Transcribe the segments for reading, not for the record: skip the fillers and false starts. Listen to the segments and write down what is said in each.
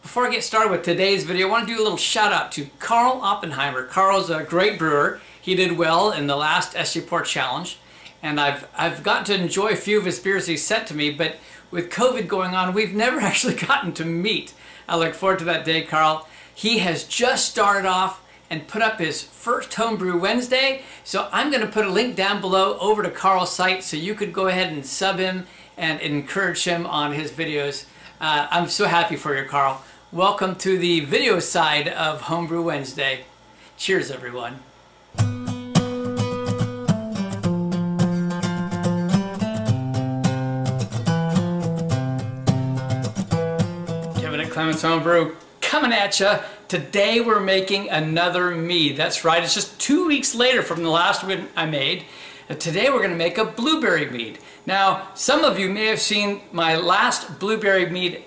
Before I get started with today's video, I want to do a little shout out to Carl Oppenheimer. Carl's a great brewer. He did well in the last SC Port Challenge, and I've gotten to enjoy a few of his beers he sent to me, but with COVID going on, we've never actually gotten to meet. I look forward to that day, Carl. He has just started off and put up his first Homebrew Wednesday, so I'm going to put a link down below over to Carl's site so you could go ahead and sub him and encourage him on his videos. I'm so happy for you, Carl. Welcome to the video side of Homebrew Wednesday. Cheers, everyone. Kevin at Clements Homebrew coming at you. Today we're making another mead. That's right, it's just 2 weeks later from the last one I made. Today we're going to make a blueberry mead. Now, some of you may have seen my last blueberry mead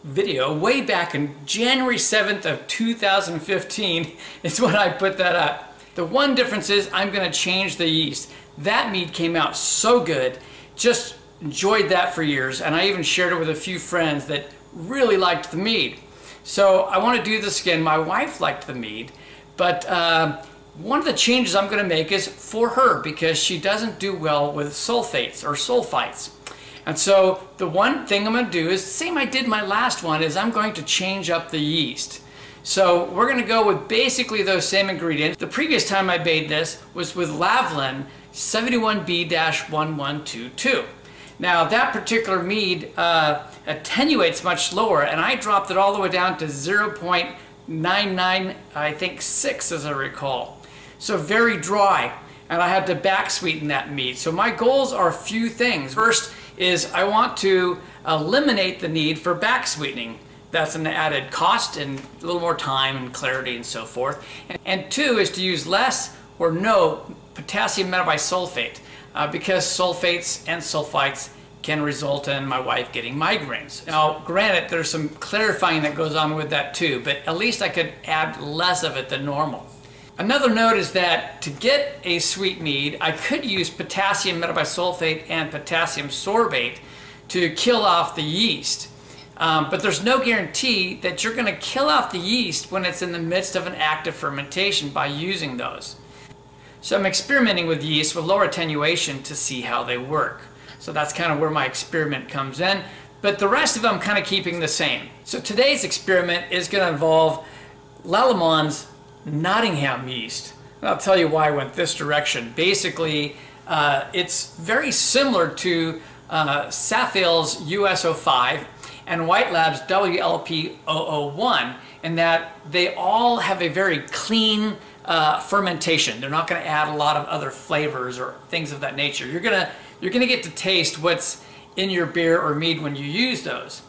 video way back in January 7th of 2015 is when I put that up. The one difference is I'm going to change the yeast. That mead came out so good, just enjoyed that for years, and I even shared it with a few friends that really liked the mead. So I want to do this again. My wife liked the mead, but one of the changes I'm going to make is for her because she doesn't do well with sulfates or sulfites. And so the one thing I'm going to do is, same I did my last one, is I'm going to change up the yeast. So we're going to go with basically those same ingredients. The previous time I made this was with Lavlin 71B-1122. Now that particular mead attenuates much lower, and I dropped it all the way down to 0.99, I think 6 as I recall. So very dry, and I had to back sweeten that mead. So my goals are a few things. First is I want to eliminate the need for back sweetening. That's an added cost and a little more time and clarity and so forth. And two is to use less or no potassium metabisulfate because sulfates and sulfites can result in my wife getting migraines. Now, granted, there's some clarifying that goes on with that too, but at least I could add less of it than normal. Another note is that to get a sweet mead, I could use potassium metabisulfate and potassium sorbate to kill off the yeast. But there's no guarantee that you're going to kill off the yeast when it's in the midst of an active fermentation by using those. So I'm experimenting with yeast with lower attenuation to see how they work. So that's kind of where my experiment comes in. But the rest of them I'm kind of keeping the same. So today's experiment is going to involve Lallemand Nottingham yeast. And I'll tell you why I went this direction. Basically, it's very similar to Sathale's US05 and White Lab's WLP001 in that they all have a very clean fermentation. They're not going to add a lot of other flavors or things of that nature. You're gonna get to taste what's in your beer or mead when you use those.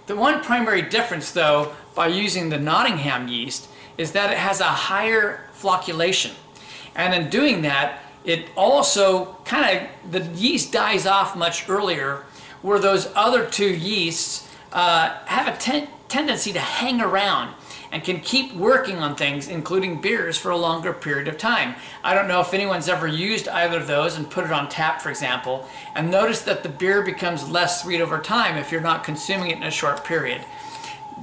The one primary difference, though, by using the Nottingham yeast is that it has a higher flocculation. And in doing that, it also the yeast dies off much earlier, where those other two yeasts have a tendency to hang around and can keep working on things, including beers, for a longer period of time. I don't know if anyone's ever used either of those and put it on tap, for example, and notice that the beer becomes less sweet over time if you're not consuming it in a short period.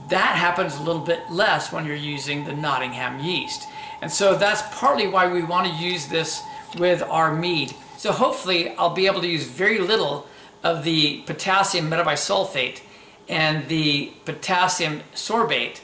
That happens a little bit less when you're using the Nottingham yeast. And so that's partly why we want to use this with our mead. So hopefully I'll be able to use very little of the potassium metabisulfate and the potassium sorbate,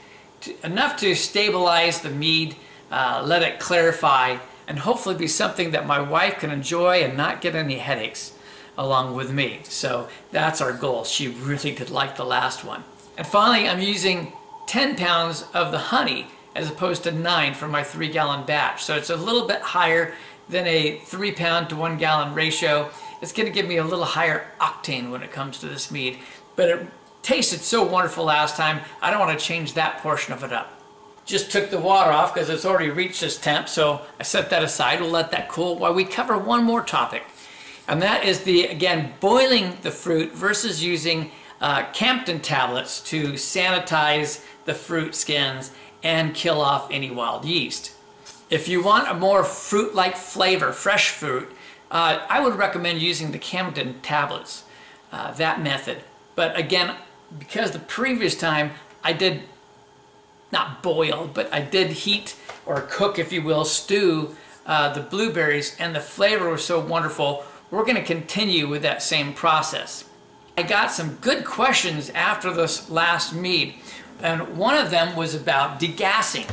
enough to stabilize the mead, let it clarify, and hopefully be something that my wife can enjoy and not get any headaches along with me. So that's our goal. She really did like the last one. And finally, I'm using 10 pounds of the honey as opposed to 9 for my 3-gallon batch. So it's a little bit higher than a 3-pound to 1-gallon ratio. It's going to give me a little higher octane when it comes to this mead. But it tasted so wonderful last time, I don't want to change that portion of it up. Just took the water off because it's already reached this temp, so I set that aside. We'll let that cool while we cover one more topic. And that is again, boiling the fruit versus using Campden tablets to sanitize the fruit skins and kill off any wild yeast. If you want a more fruit-like flavor, fresh fruit, I would recommend using the Campden tablets, that method. But again, because the previous time I did not boil, but I did heat or cook, if you will, stew the blueberries, and the flavor was so wonderful. We're going to continue with that same process. I got some good questions after this last mead, and one of them was about degassing.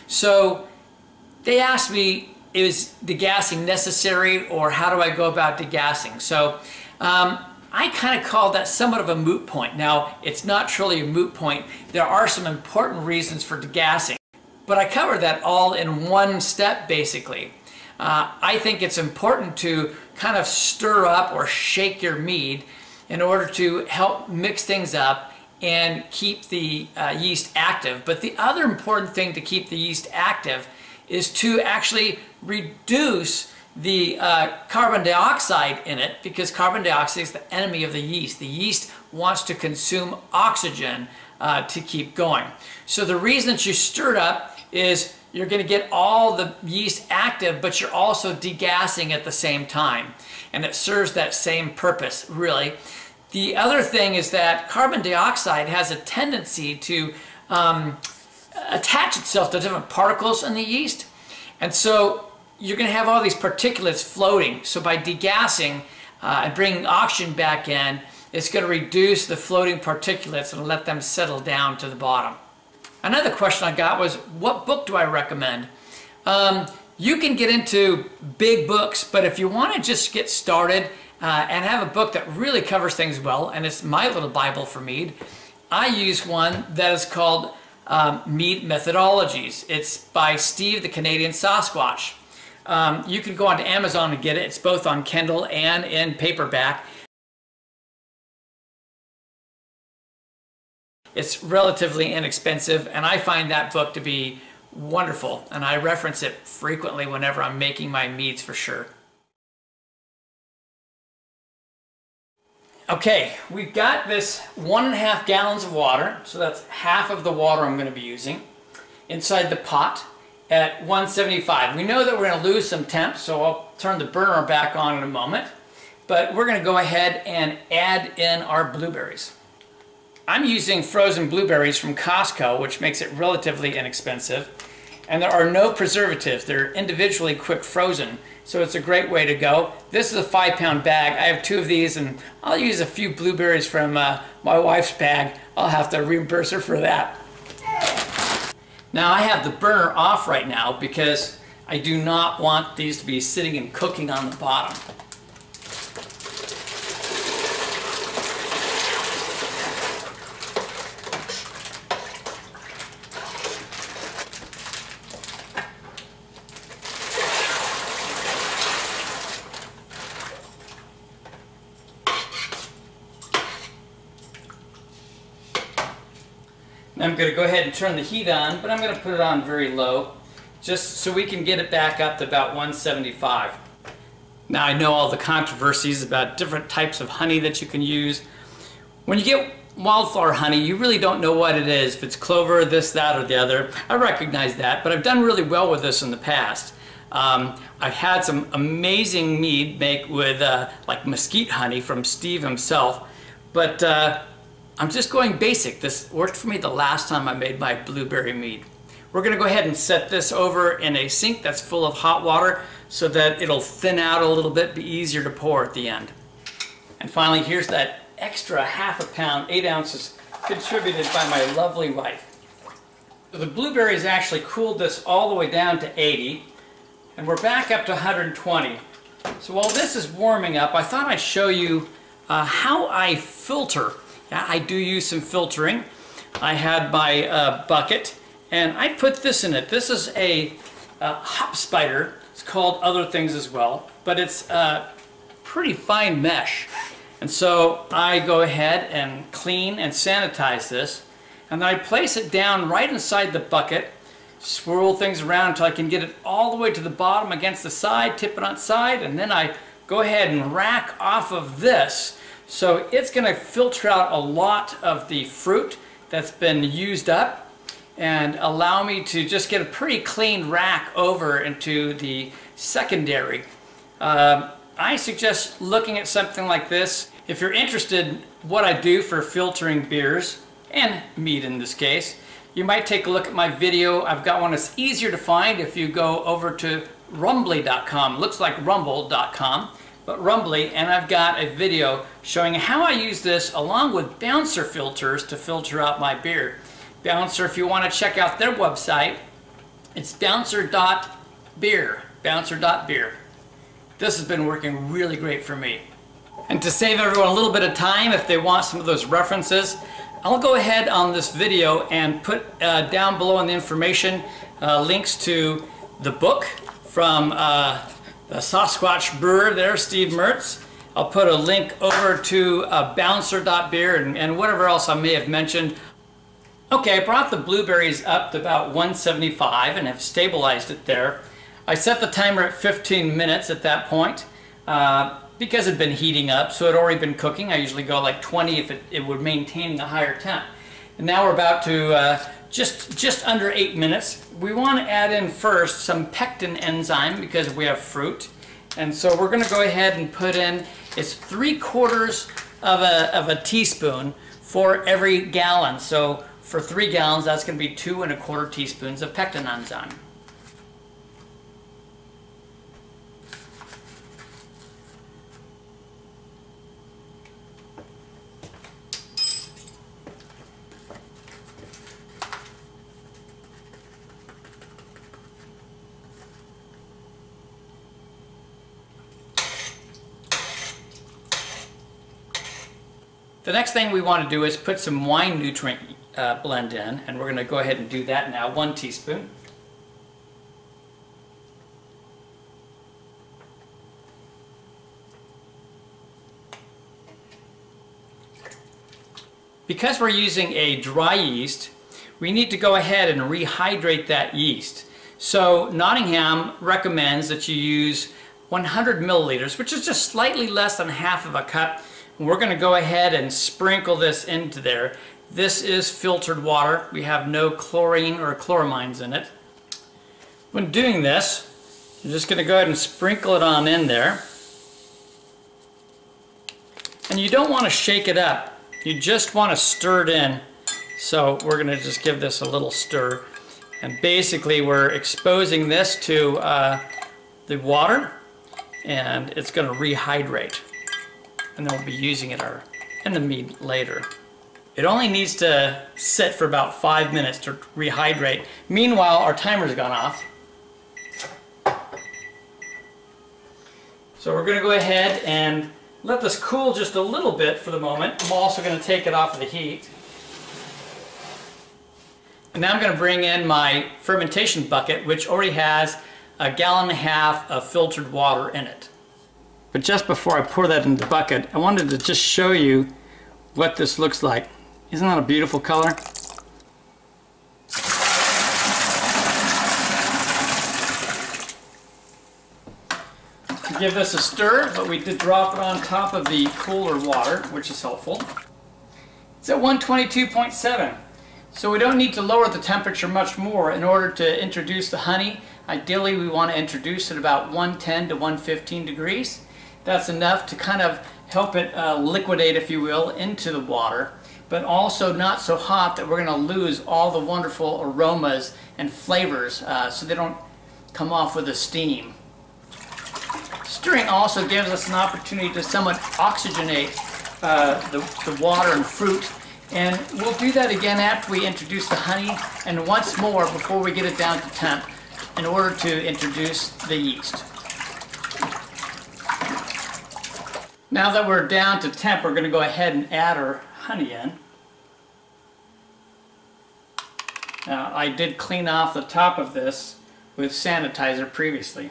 So they asked me, is degassing necessary, or how do I go about degassing? So I kind of call that somewhat of a moot point. Now, it's not truly a moot point. There are some important reasons for degassing, but I covered that all in one step, basically. I think it's important to kind of stir up or shake your mead in order to help mix things up and keep the yeast active. But the other important thing to keep the yeast active is to actually reduce the carbon dioxide in it, because carbon dioxide is the enemy of the yeast. The yeast wants to consume oxygen to keep going. So the reason that you stir it up is you're going to get all the yeast active, but you're also degassing at the same time. And it serves that same purpose, really. The other thing is that carbon dioxide has a tendency to attach itself to different particles in the yeast. And so you're going to have all these particulates floating. So by degassing and bringing oxygen back in, it's going to reduce the floating particulates and let them settle down to the bottom. Another question I got was, what book do I recommend? You can get into big books, but if you want to just get started and have a book that really covers things well, and it's my little Bible for mead, I use one that is called Mead Methodologies. It's by Steve the Canadian Sasquatch. You can go onto Amazon and get it. It's both on Kindle and in paperback. It's relatively inexpensive, and I find that book to be wonderful, and I reference it frequently whenever I'm making my meads for sure. Okay, we've got this 1.5 gallons of water, so that's half of the water I'm going to be using, inside the pot at 175. We know that we're going to lose some temp, so I'll turn the burner back on in a moment, but we're going to go ahead and add in our blueberries. I'm using frozen blueberries from Costco, which makes it relatively inexpensive. And there are no preservatives. They're individually quick frozen, so it's a great way to go. This is a 5-pound bag. I have 2 of these, and I'll use a few blueberries from my wife's bag. I'll have to reimburse her for that. Now I have the burner off right now because I do not want these to be sitting and cooking on the bottom. I'm going to go ahead and turn the heat on, but I'm going to put it on very low, just so we can get it back up to about 175. Now I know all the controversies about different types of honey that you can use. When you get wildflower honey, you really don't know what it is, if it's clover, this, that, or the other. I recognize that, but I've done really well with this in the past. I've had some amazing mead make with like mesquite honey from Steve himself, but I'm just going basic. This worked for me the last time I made my blueberry mead. We're going to go ahead and set this over in a sink that's full of hot water so that it'll thin out a little bit, be easier to pour at the end. And finally, here's that extra ½ pound, 8 ounces, contributed by my lovely wife. So the blueberries actually cooled this all the way down to 80, and we're back up to 120. So while this is warming up, I thought I'd show you how I filter. Yeah, I do use some filtering. I had my bucket, and I put this in it. This is a hop spider. It's called other things as well, but it's pretty fine mesh. And so I go ahead and clean and sanitize this, and then I place it down right inside the bucket, swirl things around until I can get it all the way to the bottom against the side, tip it on side, and then I go ahead and rack off of this. So it's going to filter out a lot of the fruit that's been used up and allow me to just get a pretty clean rack over into the secondary. I suggest looking at something like this. If you're interested in what I do for filtering beers, and mead in this case, you might take a look at my video. I've got one that's easier to find if you go over to Rumbly.com. Looks like Rumble.com, but Rumbly, and I've got a video showing how I use this along with Bouncer filters to filter out my beer. Bouncer, if you want to check out their website, it's bouncer.beer. Bouncer.beer. This has been working really great for me. And to save everyone a little bit of time, if they want some of those references, I'll go ahead on this video and put down below in the information links to the book from the Sasquatch brewer there, Steve Mertz. I'll put a link over to bouncer.beer and whatever else I may have mentioned. Okay, I brought the blueberries up to about 175 and have stabilized it there. I set the timer at 15 minutes at that point because it had been heating up, so it had already been cooking. I usually go like 20 if it would maintain a higher temp. And now we're about to just under 8 minutes. We want to add in first some pectin enzyme because we have fruit. And so we're going to go ahead and put in, it's 3/4 of a teaspoon for every gallon. So for 3 gallons, that's going to be 2 1/4 teaspoons of pectin enzyme. The next thing we want to do is put some wine nutrient blend in, and we're going to go ahead and do that now. 1 teaspoon. Because we're using a dry yeast, we need to go ahead and rehydrate that yeast. So Nottingham recommends that you use 100 milliliters, which is just slightly less than half of a cup. We're going to go ahead and sprinkle this into there. This is filtered water. We have no chlorine or chloramines in it. When doing this, you're just going to go ahead and sprinkle it on in there. And you don't want to shake it up. You just want to stir it in. So we're going to just give this a little stir. And basically we're exposing this to the water, and it's going to rehydrate. And then we'll be using it in the mead later. It only needs to sit for about 5 minutes to rehydrate. Meanwhile, our timer's gone off. So we're going to go ahead and let this cool just a little bit for the moment. I'm also going to take it off of the heat. And now I'm going to bring in my fermentation bucket, which already has 1.5 gallons of filtered water in it. But just before I pour that in the bucket, I wanted to just show you what this looks like. Isn't that a beautiful color? Give this a stir, but we did drop it on top of the cooler water, which is helpful. It's at 122.7, so we don't need to lower the temperature much more in order to introduce the honey. Ideally, we want to introduce it about 110 to 115 degrees. That's enough to kind of help it liquidate, if you will, into the water, but also not so hot that we're going to lose all the wonderful aromas and flavors so they don't come off with the steam. Stirring also gives us an opportunity to somewhat oxygenate the water and fruit, and we'll do that again after we introduce the honey and once more before we get it down to temp in order to introduce the yeast. Now that we're down to temp, we're going to go ahead and add our honey in. Now, I did clean off the top of this with sanitizer previously.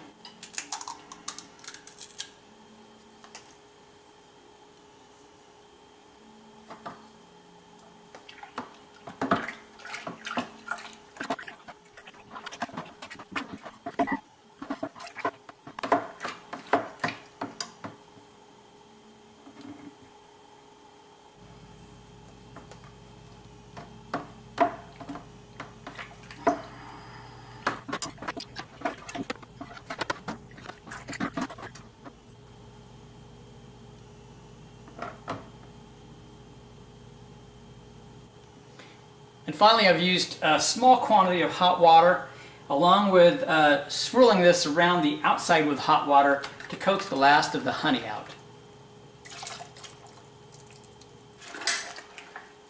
And finally, I've used a small quantity of hot water along with swirling this around the outside with hot water to coax the last of the honey out.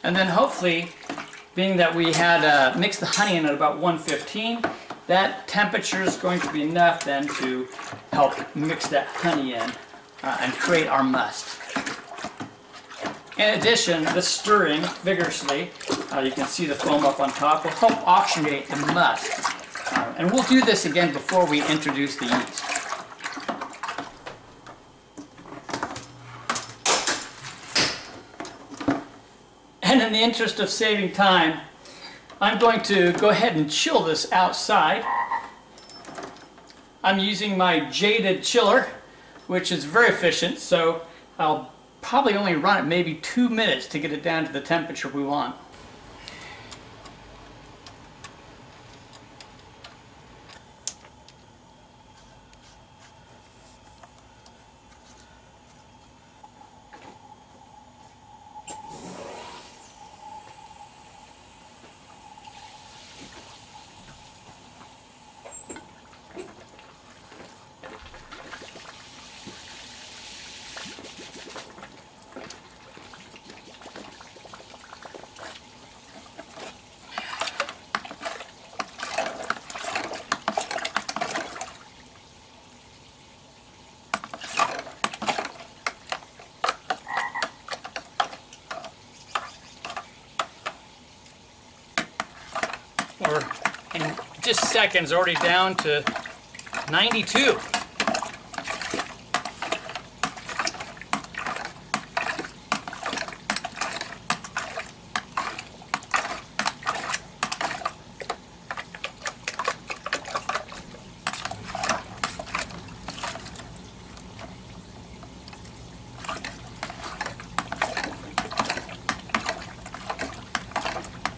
And then hopefully, being that we had mixed the honey in at about 115, that temperature is going to be enough then to help mix that honey in and create our must. In addition, the stirring vigorously, you can see the foam up on top, will help oxygenate the must. And we'll do this again before we introduce the yeast. And in the interest of saving time, I'm going to go ahead and chill this outside. I'm using my Jaded chiller, which is very efficient, so I'll probably only run it maybe 2 minutes to get it down to the temperature we want. We're in just seconds already down to 92.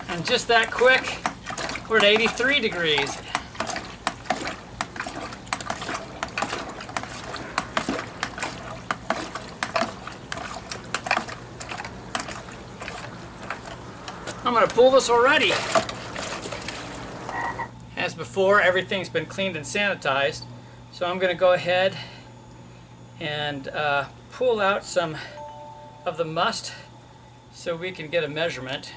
And just that quick, we're at 83 degrees. I'm going to pull this already. As before, everything's been cleaned and sanitized, so I'm going to go ahead and pull out some of the must so we can get a measurement.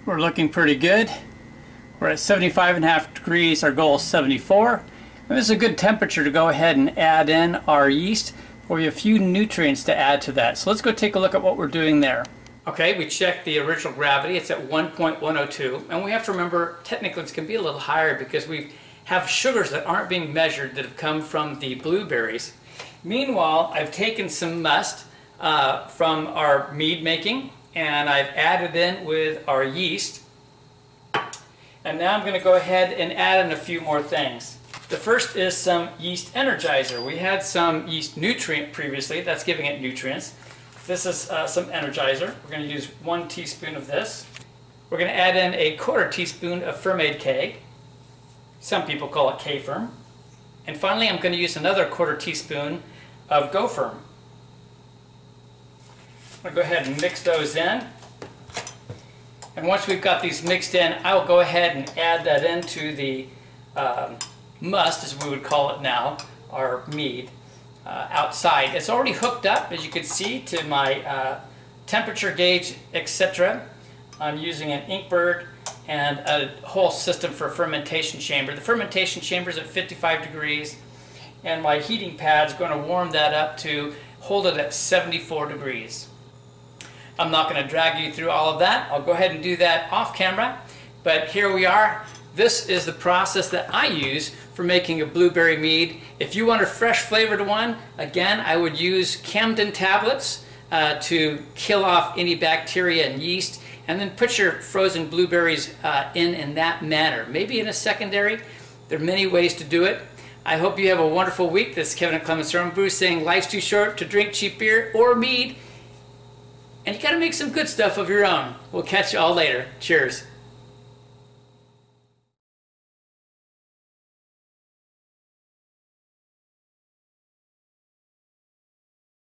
We're looking pretty good. We're at 75.5 degrees. Our goal is 74. And this is a good temperature to go ahead and add in our yeast. We have a few nutrients to add to that. So let's go take a look at what we're doing there. Okay, we checked the original gravity. It's at 1.102. And we have to remember, technically it's going to be a little higher because we have sugars that aren't being measured that have come from the blueberries. Meanwhile, I've taken some must from our mead making, and I've added in with our yeast. And now I'm going to go ahead and add in a few more things. The first is some yeast energizer. We had some yeast nutrient previously. That's giving it nutrients. This is some energizer. We're going to use 1 teaspoon of this. We're going to add in a 1/4 teaspoon of Fermaid K. Some people call it K-Firm. And finally, I'm going to use another 1/4 teaspoon of Go-Firm. I'm going to go ahead and mix those in. And once we've got these mixed in, I'll go ahead and add that into the must, as we would call it now, our mead, outside. It's already hooked up, as you can see, to my temperature gauge, etc. I'm using an Inkbird, and a whole system for fermentation chamber. The fermentation chamber is at 55 degrees, and my heating pad is going to warm that up to hold it at 74 degrees. I'm not going to drag you through all of that. I'll go ahead and do that off camera, but here we are. This is the process that I use for making a blueberry mead. If you want a fresh flavored one, again, I would use Camden tablets to kill off any bacteria and yeast, and then put your frozen blueberries in that manner. Maybe in a secondary. There are many ways to do it. I hope you have a wonderful week. This is Kevin at Clements Brew saying life's too short to drink cheap beer or mead, and you gotta make some good stuff of your own. We'll catch you all later. Cheers.